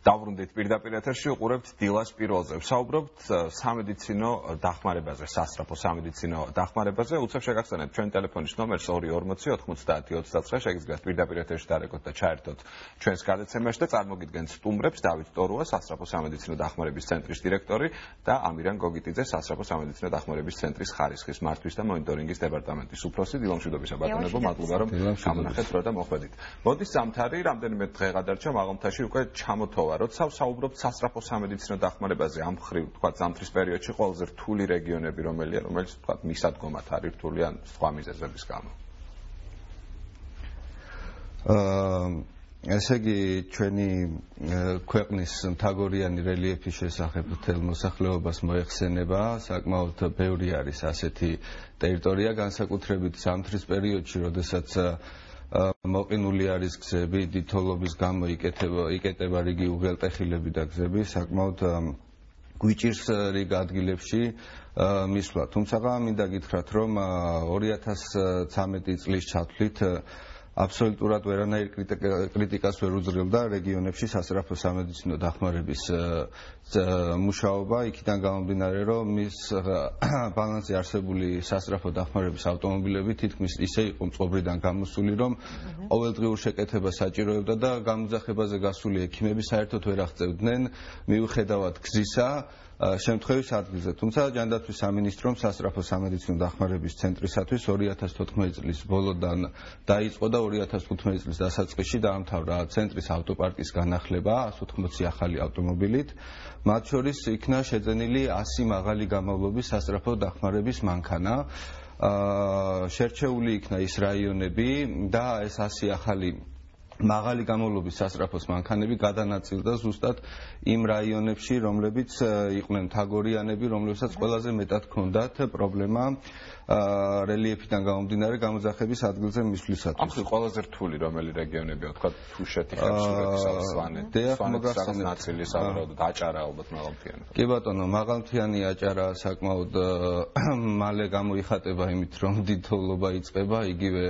Დავრუნდით პირდაპირ ეთერში უყურებთ დილას პირველზე. Ვსაუბრობთ სამედიცინო დახმარებაზე, სასწრაფო სამედიცინო დახმარებაზე. უცებ შეგახსენებთ ჩვენ ტელეფონის ნომერს 240-90-29. შეგიძლიათ პირდაპირ ეთერში დარეკოთ და ჩაერთოთ ჩვენს გადაცემაში და წარმოგიდგენთ სტუმრებს დავით ტორუა, სასწრაფო სამედიცინო დახმარების ცენტრის დირექტორი და ამირან გოგიტიძე, სასწრაფო სამედიცინო დახმარების ცენტრის ხარისხის მართვის და მონიტორინგის დეპარტამენტის უფროსი. დილამშვიდობისა ბატონებო, მადლობა რომ გამონახეთ და მოხვედით. მოდის ზამთარი, რამდენიმე დღე გადარჩა, მაღალმთაში უკვე ჩამოთოვა. როცა ვსაუბრობთ სასწრაფო სამედიცინო დახმარებაზე, ამ მხრივ თქვა ზამთრის პერიოდში ყველაზე რთული რეგიონები რომელია, რომელიც თქვა მისადგომად არის რთული ან სხვა მიზეზების გამო. ესე იგი, ჩვენი ქვეყნის მთაგორიანი რელიეფის შესახებ მთელ მოსახლეობას მოეხსენება, საკმაოდ ბევრი არის ასეთი ტერიტორია, განსაკუთრებით ზამთრის პერიოდში, როდესაც მოყინული არის გზები, დიდთოლობის გამო იკეტება რიგი უღელტეხილები და გზები, საკმაოდ გვიჭირს რიგ ადგილებში მისვლა. თუმცა მინდა გითხრათ, რომ 2013 წლის ჩათვლით აბსოლუტურად ვერანაირ კრიტიკას ვერ უძღვილდა რეგიონებში სასწრაფო სამედიცინო დახმარების მუშაობა, იქიდან გამომდინარე, რომ მის ბალანსზე არსებული სასწრაფო დახმარების ავტომობილები თითქმის ისე იყო მწყობრიდან გამოსული, რომ ყოველდღიურ შეკეთებას საჭიროებდა და გამოძახებაზე გასული ექიმები საერთოდ ვერ აღწევდნენ, მიუხედავად გზისა შემთხვევის ადგილზე. თუმცა ჯანდაცვის სამინისტრომ სასწრაფო სამედიცინო დახმარების ცენტრისათვის 2014 წლის ბოლოდან დაიწყო და 2015 წლის დასაწყისში დაამთავრა ცენტრის ავტოპარკის განახლება 180 ახალი ავტომობილით. მათ შორის იქნა შეძენილი 100 მაღალი გამოვლობის სასწრაფო დახმარების მანქანა. შერჩეული იქნა ის რაიონები და ეს 100 ახალი მაღალი გამოვლობის სასწრაფოს მანქანები გადანაწილდა ზუსტად იმ რაიონებში, რომლებიც იყვნენ მთაგორიანები, რომლებსაც ყველაზე მეტად ჰქონდათ პრობლემა რელიეფიდან გამომდინარე გამოძახების ადგილზე მისვლისათვის. ამ ხრივ ყველაზე რთული რომელი რეგიონებია, თქვა თუშეთი, ხევსურეთი, სვანეთი. სვანეთის ნაწილი სავარაუდოდ აჭარა ალბათ მაღალმთიანი. კი ბატონო, მაღალმთიანი აჭარა საკმაოდ მალე გამოიხატება იმით, რომ დიდთოვლობა იწყება, იგივე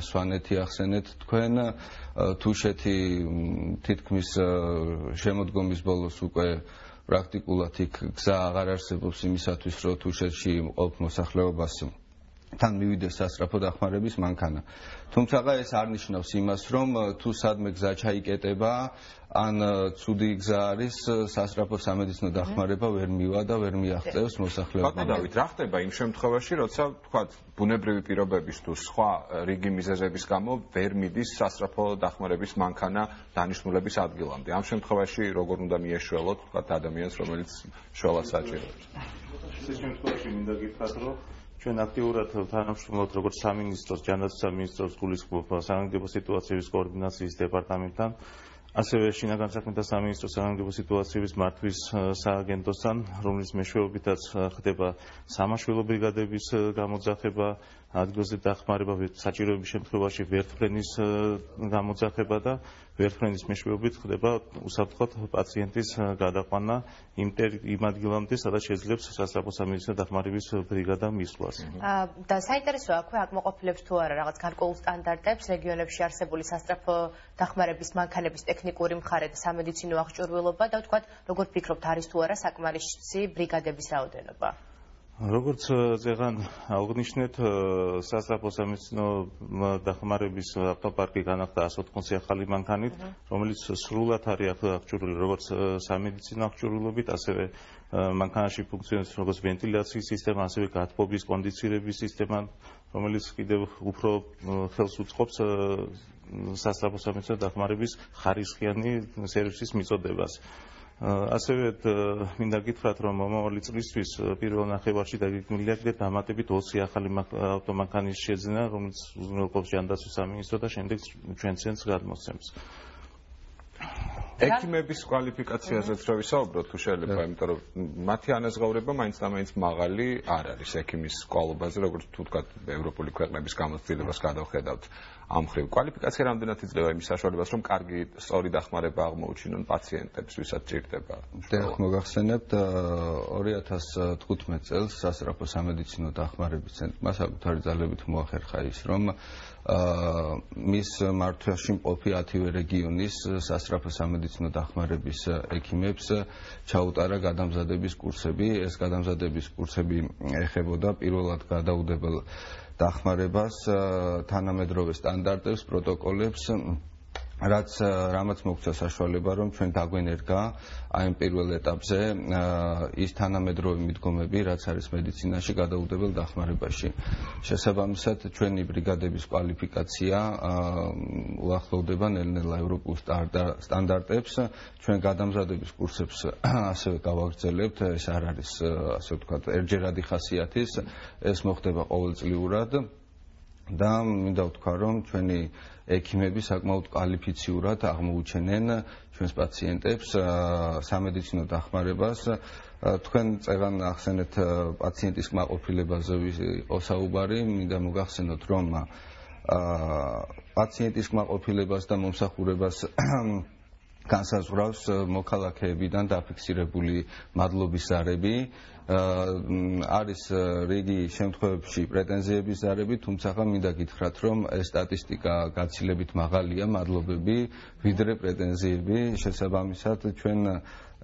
სვანეთი ახსენეთ თქვენ. თუშეთი თითქმის შემოდგომის ბოლოს უკვე პრაქტიკულად იქ გზა აღარ არსებობს იმისათვის, რომ თუშეთში მყოფ მოსახლეობას თან მივიდეს სასწრაფო დახმარების მანქანა. თუმცა ეს არ ნიშნავს იმას, რომ თუ სადმე გზა ჩაიკეტება, ან ცუდი გზა არის, სასწრაფო სამედიცინო დახმარება ვერ მივა და ვერ მიაღწევს მოსახლეობას. ბატონო დავით, რა ხდება იმ შემთხვევაში, როცა თქვათ ბუნებრივი პირობების თუ სხვა რიგი მიზეზების გამო ვერ მიდის სასწრაფო დახმარების მანქანა დანიშნულების ადგილამდე? ამ შემთხვევაში როგორ უნდა მიეშველოთ თქვათ ადამიანს, რომელიც შველას საჭიროებს? ეს შემთხვევაში მინდა გითხრათ, რომ ჩვენ აქტიურად თანამშრომლობთ როგორც სამინისტროს, ჯანდაცვის სამინისტროს გულისხმობ საგანგებო სიტუაციების კოორდინაციის დეპარტამენტთან, ასევე შინაგან საქმეთა სამინისტროს საგანგებო სიტუაციების მართვის სააგენტოსთან, რომლის მეშვეობითაც ხდება სამაშველო ბრიგადების გამოძახება, ადგილზე დახმარება, საჭიროების შემთხვევაში ვერტმფრენის გამოძახება და ვერტმფრენის მეშვეობით ხდება უსაფრთხოდ პაციენტის გადაყვანა იმ ადგილამდე, სადაც შეძლებს სასწრაფო სამედიცინო დახმარების ბრიგადა მისვლას. და საინტერესოა აქვე აკმაყოფილებს თუ არა რაღაც გარკვეულ სტანდარტებს რეგიონებში არსებული სასწრაფო დახმარების მანქანების ტექნიკური მხარე და სამედიცინო აღჭურვილობა და ვთქვათ, როგორ ფიქრობთ, არის თუ არა საკმარისი ბრიგადების რაოდენობა? როგორც ზეღან აღნიშნეთ, სასწრაფო სამედიცინო დახმარების ავტოპარკი განახლდა 180 ახალი მანქანით, რომელიც სრულად არის აღჭურვილი როგორც სამედიცინო აღჭურვილობით, ასევე მანქანაში ფუნქციონირებს როგორც ვენტილაციის სისტემა, ასევე გათბობის, კონდიცირების სისტემა, რომელიც კიდევ უფრო ხელს უწყობს სასწრაფო სამედიცინო დახმარების ხარისხიანი სერვისის მიწოდებას. ასევე მინდა გითხრათ, რომ მომავალი წლისთვის პირველ ნახევარში დაგეგმილია კიდევ დამატებით 20 ახალი ავტომანქანის შეძენა, რომელიც უზრუნველყოფს ჯანდაცვის სამინისტრო და შემდეგ ჩვენ ცენტრს გადმოსცემს. ექიმების კვალიფიკაციაზეც რო ვისაუბროთ, თუ შეიძლება, იმიტომ რომ მათი ანაზღაურება მაინც და მაინც მაღალი არ არის ექიმის სკოლობაზე, როგორც თუ ვთქვათ, ევროპული ქვეყნების გამოცდილებას გადავხედავთ. ამ მხრივ კვალიფიკაცია რამდენად იძლევა იმის საშუალებას, რომ კარგი სწორი დახმარება აღმოუჩინონ პაციენტებს, ვისაც ჭირდება? მოგახსენებთ 2015 წელს სასწრაფო სამედიცინო დახმარების ცენტრმა საკუთარი ძალებით მოახერხა ის, რომ მის მართვაში მყოფი 10-ვე რეგიონის სასწრაფო სამედიცინო დახმარების ექიმებს ჩაუტარა გადამზადების კურსები. ეს გადამზადების კურსები ეხებოდა პირველად გადაუდებელ დახმარებას, თანამედროვე სტანდარტებს, პროტოკოლებს, რამაც მოგცა საშუალება, რომ ჩვენ დაგვენერგა აი ამ პირველ ეტაპზე ის თანამედროვე მიდგომები, რაც არის მედიცინაში გადაუდებელ დახმარებაში. შესაბამისად, ჩვენი ბრიგადების კვალიფიკაცია უახლოვდება ნელ-ნელა ევროპულ სტანდარტებს. ჩვენ გადამზადების კურსებს ასევე გავაგრძელებთ. ეს არ არის, ასე ვთქვათ, ერთჯერადი ხასიათის, ეს მოხდება ყოველწლიურად. და მინდა ვთქვა, რომ ჩვენი ექიმები საკმაოდ კვალიფიციურად აღმოუჩენენ ჩვენს პაციენტებს სამედიცინო დახმარებას. თქვენ წეგან ახსენეთ პაციენტის კმაყოფილებაზე იყო საუბარი, მინდა მოგახსენოთ, რომ პაციენტის კმაყოფილებას და მომსახურებას განსაზღვრავს მოქალაქეებიდან დაფიქსირებული მადლობის ზარები. არის რიგი შემთხვევებში პრეტენზიების ზარები, თუმცა მინდა გითხრათ, რომ ეს სტატისტიკა გაცილებით მაღალია მადლობები, ვიდრე პრეტენზიები. შესაბამისად, ჩვენ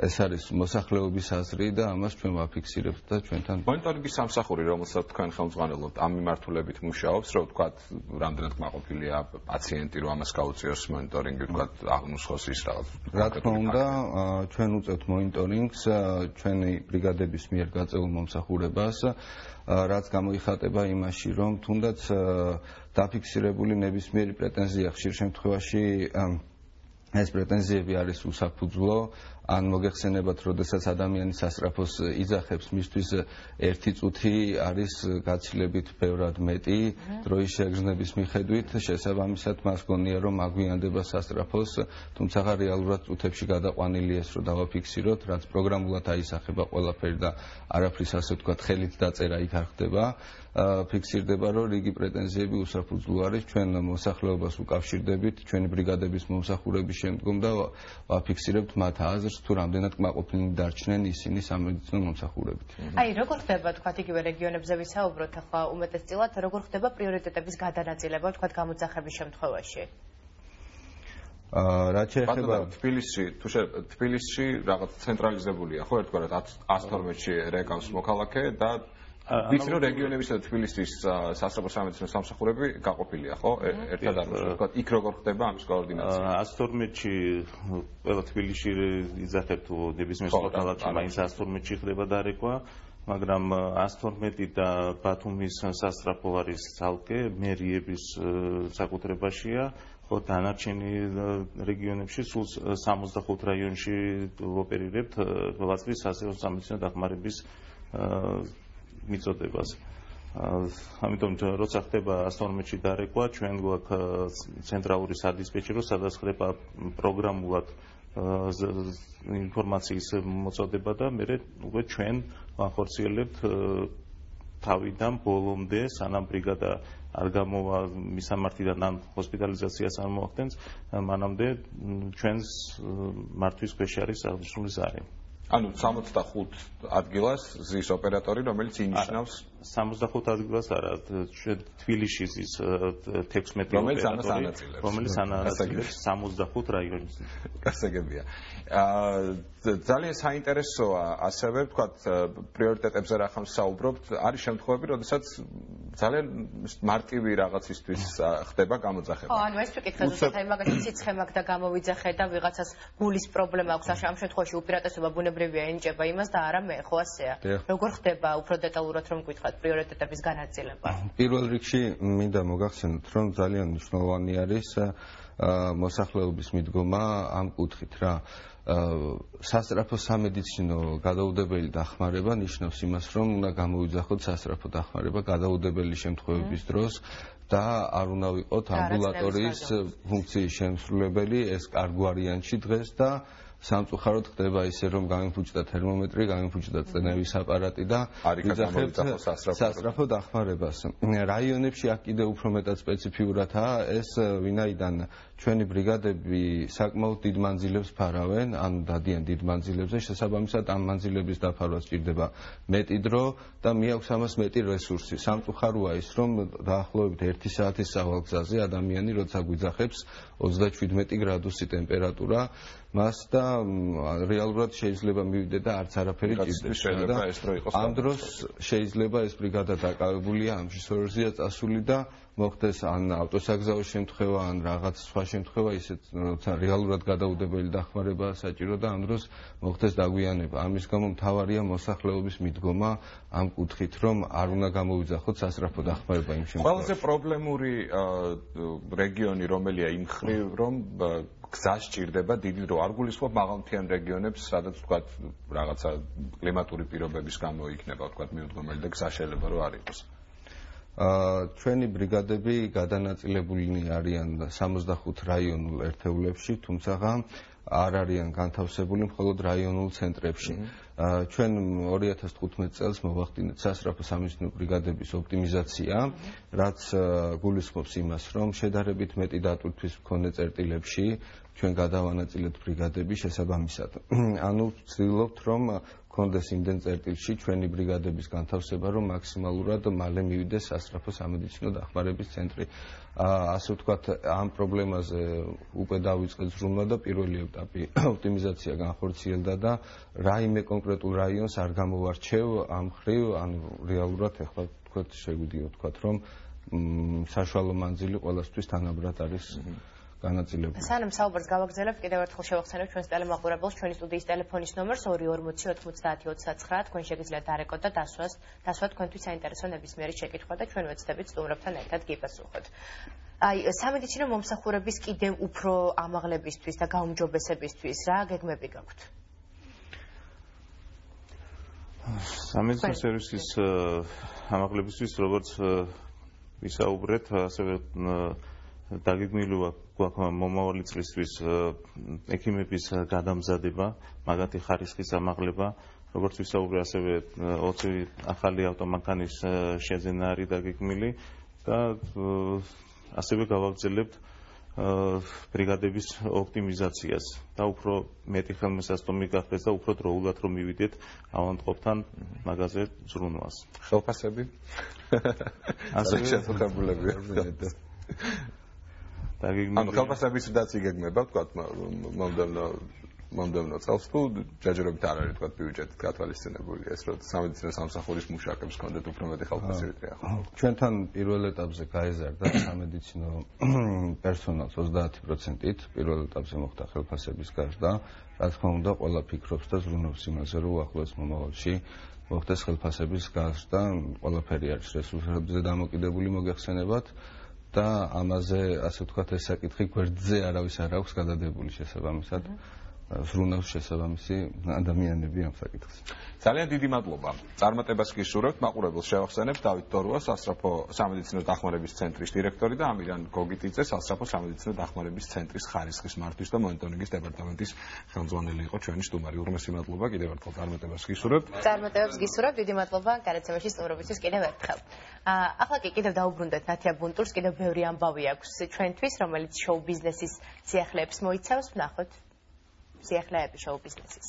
ეს არის მოსახლეობის აზრი და ამას ჩვენ ვაფიქსირებთ და ჩვენთან მონიტორინგის სამსახური, რომელსაც თქვენ ხელმძღვანელობთ, ამ მიმართულებით მუშაობს, რომ ვთქვათ, რამდენად კმაყოფილია პაციენტი, რომ ამას გაუწიოს მონიტორინგი, ვთქვათ, აღნუსხოს ის რაღაც. რა თქმა უნდა, ჩვენ უწევთ მონიტორინგს ჩვენი ბრიგადების მიერ გაწეულ მომსახურებას, რაც გამოიხატება იმაში, რომ თუნდაც დაფიქსირებული ნებისმიერი პრეტენზია ხშირ შემთხვევაში ეს პრეტენზიები არის უსაფუძვლო, ან მოგეხსენებათ, როდესაც ადამიანი სასწრაფოს იძახებს, მისთვის 1 წუთი არის გაცილებით ბევრად მეტი დროის შეგრძნების მიხედვით, შესაბამისად მას გონია, რომ აგვიანდება სასწრაფოს, თუმცა რეალურად წუთებში გადაყვანილი ეს რომ დავაფიქსიროთ, რაც პროგრამულად აისახება ყველაფერი და არაფრის ასე ვთქვათ ხელით დაწერა იქ არ ხდება. ფიქსირდება, რომ რიგი პრეტენზიები უსაფუძვლო არის, ჩვენ მოსახლეობას უკავშირდებით, ჩვენი ბრიგადების მომსახურების შემდგომ და ვაფიქსირებთ მათ აზრს, თუ რამდენად კმაყოფილნი დარჩნენ ისინი სამედიცინო მომსახურებით. აი, როგორ ხდება, თქვათ, იგივე რეგიონებზე ვისაუბროთ, ახლა უმეტესწილად, როგორ ხდება პრიორიტეტების გადანაწილება, თქვათ, გამოძახების შემთხვევაში? რაც შეეხება თბილისში რაღაც ცენტრალიზებულია, ხო, ერთგვარად 112-ში რეკავს მოქალაქე და ვიცი რომ რეგიონებისა და თბილისის სასწრაფო სამედიცინო სამსახურები გაყოფილია, ხო? ერთად არ ვთქვათ, იქ როგორ ხდება ამის კოორდინაცია? 112-ში ყველა თბილისში იძახებთ ნებისმიერ მოქალაქეში, მაინც 112-ში ხდება დარეკვა, მაგრამ 112 და ბათუმის სასწრაფო არის ცალკე მერიების საკუთრებაშია, ხო, დანარჩენი რეგიონებში სულ 65 რაიონში ოპერირებთ ყველაწლის სასწრაფო სამედიცინო დახმარების მიწოდებას. ამიტომ როცა ხდება 112-ში დარეკვა, ჩვენ გვაქვს ცენტრალური სადისპეჩერო, სადაც ხდება პროგრამულად ინფორმაციის მოწოდება და მე უკვე ჩვენ ვახორციელებთ თავიდან ბოლომდე, სანამ ბრიგადა არ გამოვა მისამართიდან ან ჰოსპიტალიზაციას არ მოახდენს, მანამდე ჩვენს მართვის ქვეშ არის აღნიშნული ზარი. ანუ 65 ადგილას ზის ოპერატორი, რომელიც ინიშნავს 65 ადგილას არა, თბილისში ზის 16 ოპერატორი, რომელიც ანაწილებს 65 რაიონის. გასაგებია. ძალიან საინტერესოა ასევე, ვთქვათ, პრიორიტეტებზე რა ხომ საუბრობთ, არის შემთხვევები, როდესაც ძალიან მარტივი რაღაცისთვის ხდება გამოძახება. ხო, ანუ ეს ვიკითხე ზუსტად, აი მაგალითად სიცხე მაქვს და გამოვიძახე და ვიღაცას გულის პრობლემა აქვს, ამ შემთხვევაში უპირატესობა ბუნებრივია ენიჭება იმას და არა მე, ხო ასეა. როგორ ხდება უფრო დეტალურად რომ გითხრათ პრიორიტეტების განაწილება? პირველ რიგში მინდა მოგახსენოთ, რომ ძალიან მნიშვნელოვანი არის მოსახლეობის მიდგომა ამ კუთხით რა. სასწრაფო სამედიცინო გადაუდებელი დახმარება ნიშნავს იმას, რომ უნდა გამოვიძახოთ სასწრაფო დახმარება გადაუდებელი შემთხვევების დროს და არ უნდა ვიყოთ ამბულატორიის ფუნქციის შემსრულებელი, ეს კარგ ვარიანტში დღეს და სამწუხაროდ ხდება ისე, რომ გამიფუჭდა თერმომეტრი, გამიფუჭდა წნევის აპარატი და ვიძახებთ სასწრაფო დახმარებას. რაიონებში აქ კიდევ უფრო მეტად სპეციფიურადაა ეს, ვინაიდან ჩვენი ბრიგადები საკმაოდ დიდ მანძილებს ფარავენ, ან დადიან დიდ მანძილებზე, შესაბამისად ამ მანძილების დაფარვას სჭირდება მეტი დრო და მიაქვს ამას მეტი რესურსი. სამწუხაროა ის, რომ დაახლოებით 1 საათის სავალგზაზე ადამიანი როცა გვიძახებს 37 გრადუსი ტემპერატურა მას და რეალურად შეიძლება მივიდე და არც არაფერი ჭირდება. ამ დროს შეიძლება ეს ბრიგადა დაკავებულია ამ შორზეა წასული და მოხდეს ან ავტოსაგზაო შემთხვევა, ან რაღაც სხვა შემთხვევა, ისეთ როცა რეალურად გადაუდებელი დახმარებაა საჭირო და ამ დროს მოხდეს დაგვიანება. ამის გამო მთავარია მოსახლეობის მიდგომა ამ კუთხით, რომ არ უნდა გამოვიძახოთ სასწრაფო დახმარება იმ შემთხვევაში. ყველაზე პრობლემური რეგიონი რომელია იმ ხრივ, რომ გზა სჭირდება დიდი დრო. არ გულისხმობ მაღალმთიან რეგიონებს, სადაც ვთქვათ რაღაცა კლიმატური პირობების გამო იქნება ვთქვათ მიუდგომელი და გზა შეიძლება რომ არ იყოს. ჩვენი ბრიგადები გადანაწილებულნი არიან 65 რაიონულ ერთეულებში, თუმცა არ არიან განთავსებული მხოლოდ რაიონულ ცენტრებში. ჩვენ 2015 წელს მოვახდინეთ სასწრაფო სამედიცინო ბრიგადების ოპტიმიზაცია, რაც გულისხმობს იმას, რომ შედარებით მეტი დატვირთვის მქონე წერტილებში ჩვენ გადავანაწილეთ ბრიგადები შესაბამისად. ანუ ვცდილობთ, რომ კონდეს იმდენ წერტილში ჩვენი ბრიგადების განთავსება, რომ მაქსიმალურად მალე მივიდეს სასწრაფო სამედიცინო დახმარების ცენტრი. ასე ვთქვათ, ამ პრობლემაზე უკვე დავიწყეთ ზრუნვა და პირველი ეტაპი ოპტიმიზაცია განხორციელდა და რაიმე კონკრეტულ რაიონს არ გამოვარჩევ ამ ხრივ, ანუ რეალურად ეხლა ვთქვათ შეგვიძლია ვთქვათ, რომ საშუალო მანძილი ყველასთვის თანაბრად არის განაწილებული. სანამ საუბარს გავაგრძელებთ, კიდევ ერთხელ შევახსენებ ჩვენს ტელემაყურებელს ჩვენი სტუდიის ტელეფონის ნომერს 240-90-30. თქვენ შეგიძლიათ დარეკოთ და დასვა თქვენთვის საინტერესო ნებისმიერი შეკითხვა და ჩვენ ვეცდებით სტუმრებთან ერთად გიპასუხოთ. სამედიცინო მომსახურების კიდევ უფრო ამაღლებისთვის და გაუმჯობესებისთვის რა გეგმები გაქვთ? სამედიცინო სერვისის ამაღლებისთვის, როგორც ვისაუბრეთ, ასევე დაგეგმილია გვაქვს მომავალი წლისთვის ექიმების გადამზადება, მაგათი ხარისხის ამაღლება, როგორც ვისაუბრე, ასევე 20 ახალი ავტომანქანის შეძენა არის დაგეგმილი და ასევე გავაგრძელებთ ბრიგადების ოპტიმიზაციას და უფრო მეტი ხელმისაწვდომი გახდეს და უფრო დროულად რომ მივიდეთ ავადმყოფთან მაგაზე ზრუნვას. ხელფასები? ასევე შეფასებულებია. ანუ ხელფასების დაც იგეგმება, ვთქვათ, მომდევნო წელს თუ ჯერჯერობით არ არის ვთქვათ ბიუჯეტით გათვალისწინებული ეს, რომ სამედიცინო სამსახურის მუშაკებს ჰქონდეთ უფრო მეტი ხელფასი ვიდრე ახლა. ჩვენთან პირველ ეტაპზე გაეზარდა სამედიცინო პერსონალს 30%-ით, პირველ ეტაპზე მოხდა ხელფასების გაზრდა, რა თქმა უნდა, ყველა ფიქრობს და ზრუნავს იმაზე, რომ უახლოეს მომავალში მოხდეს ხელფასების გაზრდა, ყველაფერი არის რესურსებზე დამოკიდებული მოგეხსენებათ. და ამაზე ასე ვთქვათ ეს საკითხი გვერდზე არავის არ აქვს გადადებული შესაბამისად ზრუნავს შესაბამისი ადამიანები ამ საკითხს. ძალიან დიდი მადლობა. წარმატებას გისურვებთ. მაყურებელს შევახსენებთ დავით დოროა, სასწრაფო სამედიცინო დახმარების ცენტრის დირექტორი და ამირან გოგიტიძე, სასწრაფო სამედიცინო დახმარების ცენტრის ხარისხის მართვის და მონიტორინგის დეპარტამენტის ხელმძღვანელი იყო ჩვენი სტუმარი. ურმესი მადლობა კიდევ ერთხელ წარმატებას გისურვებთ. წარმატებებს გისურვებთ. დიდი მადლობა გადაცემაში სტუმრობისთვის კიდევ ერთხელ. ახლა კი კიდევ დაუბრუნდეთ ნათია ბუნტურს, კიდევ ბევრი ამბავი აქვს ჩვენთვის, რომელიც შოუ ბიზნესის სიახლეებს მოიცავს. ვნახოთ სიახლეები შოუ ბიზნესის.